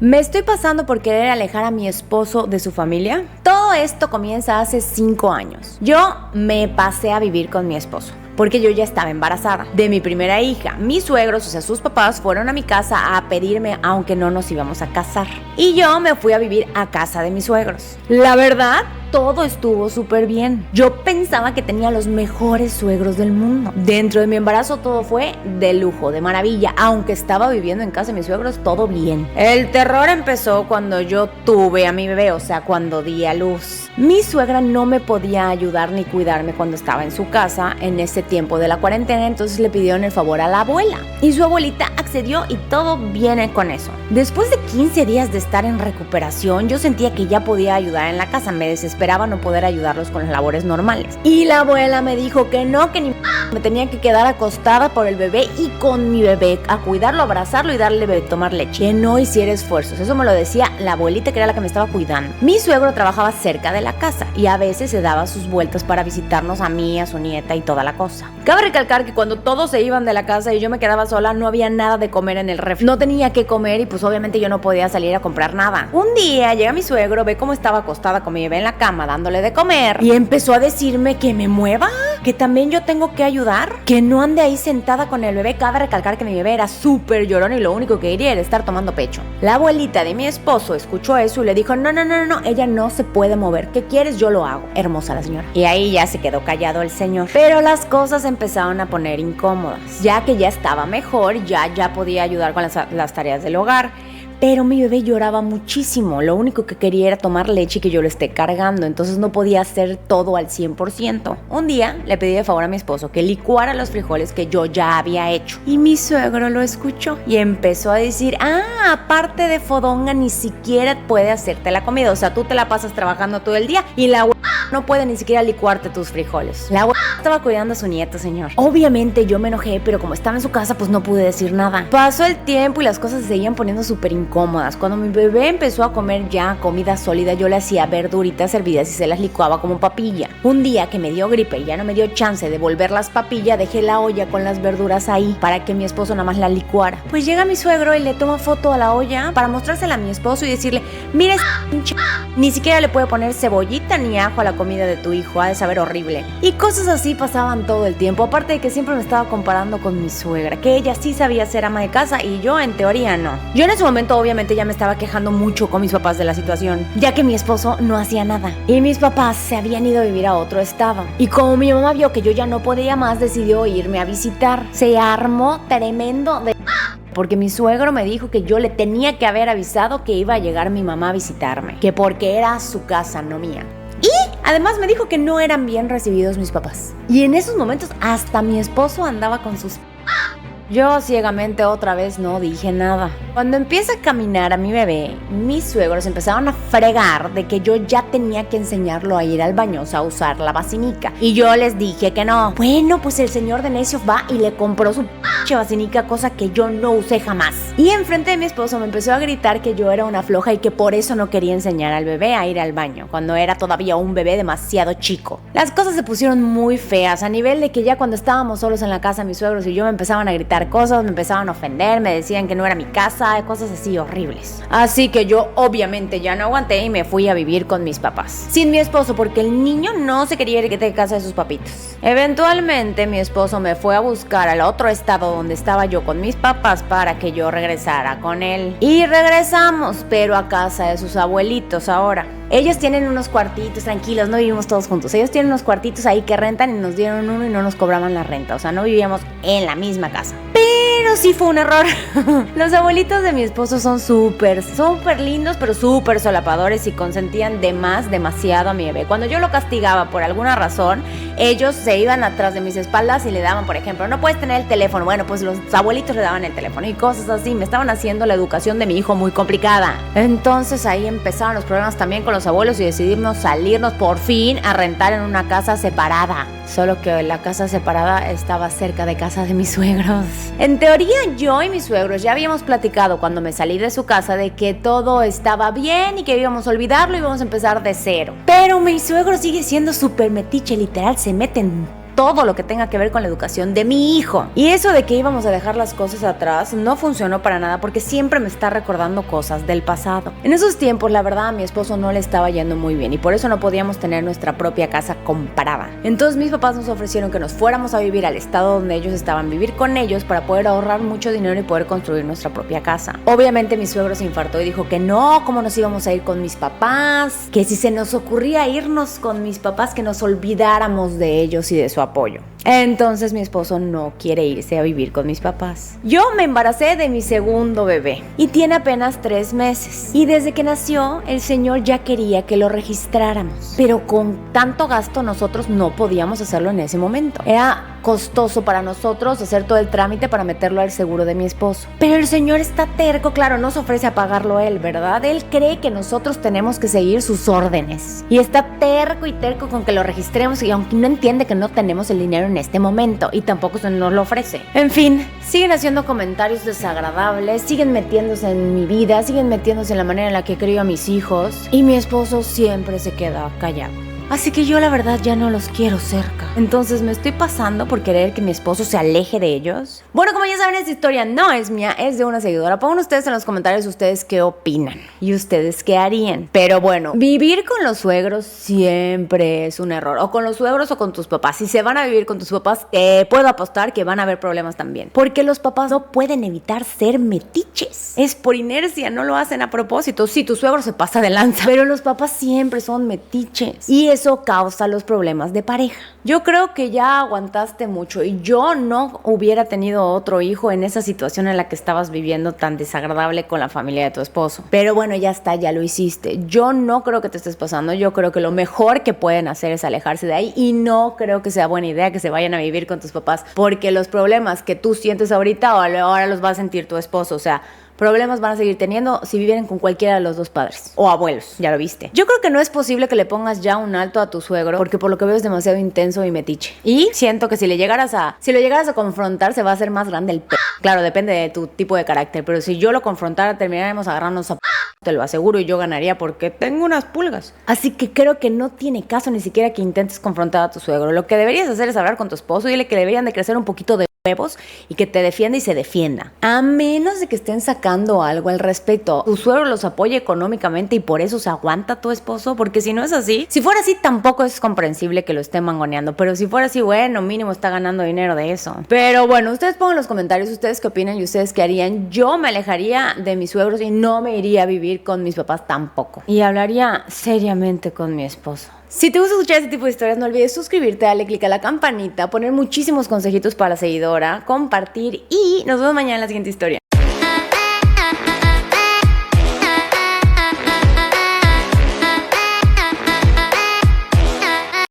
¿Me estoy pasando por querer alejar a mi esposo de su familia? Todo esto comienza hace 5 años. Yo me pasé a vivir con mi esposo porque yo ya estaba embarazada de mi primera hija. Mis suegros, o sea, sus papás, fueron a mi casa a pedirme, aunque no nos íbamos a casar. Y yo me fui a vivir a casa de mis suegros. La verdad, todo estuvo súper bien. Yo pensaba que tenía los mejores suegros del mundo. Dentro de mi embarazo todo fue de lujo, de maravilla. Aunque estaba viviendo en casa de mis suegros, todo bien. El terror empezó cuando yo tuve a mi bebé, o sea, cuando di a luz. Mi suegra no me podía ayudar ni cuidarme cuando estaba en su casa en ese tiempo de la cuarentena, entonces le pidieron el favor a la abuela. Y su abuelita accedió y todo viene con eso. Después de 15 días de estar en recuperación, yo sentía que ya podía ayudar en la casa. Me desesperaba no poder ayudarlos con las labores normales. Y la abuela me dijo que no, que ni me tenía que quedar acostada por el bebé y con mi bebé, a cuidarlo, abrazarlo y darle tomar leche. Que no hiciera esfuerzos. Eso me lo decía la abuelita, que era la que me estaba cuidando. Mi suegro trabajaba cerca de la casa y a veces se daba sus vueltas para visitarnos a mí, a su nieta y toda la cosa. Cabe recalcar que cuando todos se iban de la casa y yo me quedaba sola, no había nada de comer en el refri. No tenía que comer y pues obviamente yo no podía salir a comprar nada. Un día llega mi suegro, ve cómo estaba acostada con mi bebé en la cama dándole de comer y empezó a decirme que me mueva, que también yo tengo que ayudar, que no ande ahí sentada con el bebé. Cabe recalcar que mi bebé era súper llorón y lo único que quería era estar tomando pecho. La abuelita de mi esposo escuchó eso y le dijo, no, ella no se puede mover. ¿Qué quieres? Yo lo hago. Hermosa la señora. Y ahí ya se quedó callado el señor. Pero las cosas empezaron a poner incómodas. Ya que ya estaba mejor, ya podía ayudar con las tareas del hogar. Pero mi bebé lloraba muchísimo. Lo único que quería era tomar leche y que yo lo esté cargando. Entonces no podía hacer todo al 100%. Un día le pedí de favor a mi esposo que licuara los frijoles que yo ya había hecho. Y mi suegro lo escuchó y empezó a decir, aparte de fodonga, ni siquiera puede hacerte la comida. O sea, tú te la pasas trabajando todo el día y la no puede ni siquiera licuarte tus frijoles. La estaba cuidando a su nieta, señor. Obviamente yo me enojé, pero como estaba en su casa, pues no pude decir nada. Pasó el tiempo y las cosas se seguían poniendo súper incómodas. Cuando mi bebé empezó a comer ya comida sólida, yo le hacía verduritas hervidas y se las licuaba como papilla. Un día que me dio gripe y ya no me dio chance de volver las papillas, dejé la olla con las verduras ahí para que mi esposo nada más la licuara. Pues llega mi suegro y le toma foto a la olla para mostrársela a mi esposo y decirle, mire, ni siquiera le puede poner cebollita ni ajo a la comida de tu hijo, ha de saber horrible. Y cosas así pasaban todo el tiempo, aparte de que siempre me estaba comparando con mi suegra, que ella sí sabía ser ama de casa y yo en teoría no. Yo en ese momento obviamente ya me estaba quejando mucho con mis papás de la situación, ya que mi esposo no hacía nada y mis papás se habían ido a vivir a otro estado. Y como mi mamá vio que yo ya no podía más, decidió irme a visitar. Se armó tremendo de... porque mi suegro me dijo que yo le tenía que haber avisado que iba a llegar mi mamá a visitarme, que porque era su casa, no mía. Y además me dijo que no eran bien recibidos mis papás. Y en esos momentos hasta mi esposo andaba con sus... Yo ciegamente otra vez no dije nada. Cuando empieza a caminar a mi bebé, mis suegros empezaron a fregar de que yo ya tenía que enseñarlo a ir al baño, o sea, a usar la vacinica. Y yo les dije que no. Bueno, pues el señor de necio va y le compró su vacinica, cosa que yo no usé jamás. Y enfrente de mi esposo me empezó a gritar que yo era una floja y que por eso no quería enseñar al bebé a ir al baño, cuando era todavía un bebé demasiado chico. Las cosas se pusieron muy feas, a nivel de que ya cuando estábamos solos en la casa, mis suegros y yo me empezaban a gritar cosas, me empezaban a ofender, me decían que no era mi casa, cosas así horribles. Así que yo obviamente ya no aguanté y me fui a vivir con mis papás, sin mi esposo, porque el niño no se quería ir de casa de sus papitos. Eventualmente mi esposo me fue a buscar al otro estado donde estaba yo con mis papás para que yo regresara con él. Y regresamos, pero a casa de sus abuelitos ahora. Ellos tienen unos cuartitos, tranquilos, no vivimos todos juntos. Ellos tienen unos cuartitos ahí que rentan y nos dieron uno y no nos cobraban la renta. O sea, no vivíamos en la misma casa. Pero sí fue un error. Los abuelitos de mi esposo son súper lindos, pero súper solapadores y consentían demasiado a mi bebé. Cuando yo lo castigaba por alguna razón, ellos se iban atrás de mis espaldas y le daban, por ejemplo, no puedes tener el teléfono. Bueno, pues los abuelitos le daban el teléfono y cosas así. Me estaban haciendo la educación de mi hijo muy complicada. Entonces ahí empezaron los problemas también con los abuelos y decidimos salirnos por fin a rentar en una casa separada. Solo que la casa separada estaba cerca de casa de mis suegros. En teoría, yo y mis suegros ya habíamos platicado cuando me salí de su casa de que todo estaba bien y que íbamos a olvidarlo y íbamos a empezar de cero. Pero mi suegro sigue siendo súper metiche, literal, se mete en todo lo que tenga que ver con la educación de mi hijo. Y eso de que íbamos a dejar las cosas atrás no funcionó para nada porque siempre me está recordando cosas del pasado. En esos tiempos, la verdad, a mi esposo no le estaba yendo muy bien y por eso no podíamos tener nuestra propia casa comprada. Entonces mis papás nos ofrecieron que nos fuéramos a vivir al estado donde ellos estaban, vivir con ellos para poder ahorrar mucho dinero y poder construir nuestra propia casa. Obviamente mi suegro se infartó y dijo que no, cómo nos íbamos a ir con mis papás, que si se nos ocurría irnos con mis papás, que nos olvidáramos de ellos y de su apoyo. Entonces mi esposo no quiere irse a vivir con mis papás. Yo me embaracé de mi segundo bebé y tiene apenas 3 meses. Y desde que nació, el señor ya quería que lo registráramos. Pero con tanto gasto nosotros no podíamos hacerlo en ese momento. Era costoso para nosotros hacer todo el trámite para meterlo al seguro de mi esposo. Pero el señor está terco, claro, no se ofrece a pagarlo él, ¿verdad? Él cree que nosotros tenemos que seguir sus órdenes. Y está terco y terco con que lo registremos y aunque no entiende que no tenemos el dinero en este momento y tampoco se nos lo ofrece. En fin, siguen haciendo comentarios desagradables, siguen metiéndose en mi vida, siguen metiéndose en la manera en la que crío a mis hijos y mi esposo siempre se queda callado. Así que yo la verdad ya no los quiero cerca. Entonces me estoy pasando por querer que mi esposo se aleje de ellos. Bueno, como ya saben, esta historia no es mía, es de una seguidora. Pongan ustedes en los comentarios ustedes qué opinan y ustedes qué harían. Pero bueno, vivir con los suegros siempre es un error. O con los suegros o con tus papás. Si se van a vivir con tus papás, puedo apostar que van a haber problemas también. Porque los papás no pueden evitar ser metiches. Es por inercia, no lo hacen a propósito. Sí, tu suegro se pasa de lanza, pero los papás siempre son metiches. Y eso causa los problemas de pareja. Yo creo que ya aguantaste mucho y yo no hubiera tenido otro hijo en esa situación en la que estabas viviendo tan desagradable con la familia de tu esposo. Pero bueno, ya está, ya lo hiciste. Yo no creo que te estés pasando. Yo creo que lo mejor que pueden hacer es alejarse de ahí y no creo que sea buena idea que se vayan a vivir con tus papás porque los problemas que tú sientes ahorita ahora los va a sentir tu esposo. O sea, problemas van a seguir teniendo si vivieran con cualquiera de los dos padres o abuelos, ya lo viste. Yo creo que no es posible que le pongas ya un alto a tu suegro porque por lo que veo es demasiado intenso y metiche. Y siento que si lo llegaras a confrontar se va a hacer más grande el Claro, depende de tu tipo de carácter, pero si yo lo confrontara terminaremos agarrándonos a te lo aseguro y yo ganaría porque tengo unas pulgas. Así que creo que no tiene caso ni siquiera que intentes confrontar a tu suegro. Lo que deberías hacer es hablar con tu esposo y dile que deberían de crecer un poquito de huevos y que te defienda y se defienda. A menos de que estén sacando algo al respecto. Tu suegro los apoya económicamente y por eso se aguanta tu esposo, porque si no es así, si fuera así tampoco es comprensible que lo esté mangoneando, pero si fuera así, bueno, mínimo está ganando dinero de eso. Pero bueno, ustedes pongan en los comentarios ustedes qué opinan y ustedes qué harían. Yo me alejaría de mis suegros y no me iría a vivir con mis papás tampoco. Y hablaría seriamente con mi esposo. Si te gusta escuchar este tipo de historias, no olvides suscribirte, darle click a la campanita, poner muchísimos consejitos para la seguidora, compartir y nos vemos mañana en la siguiente historia.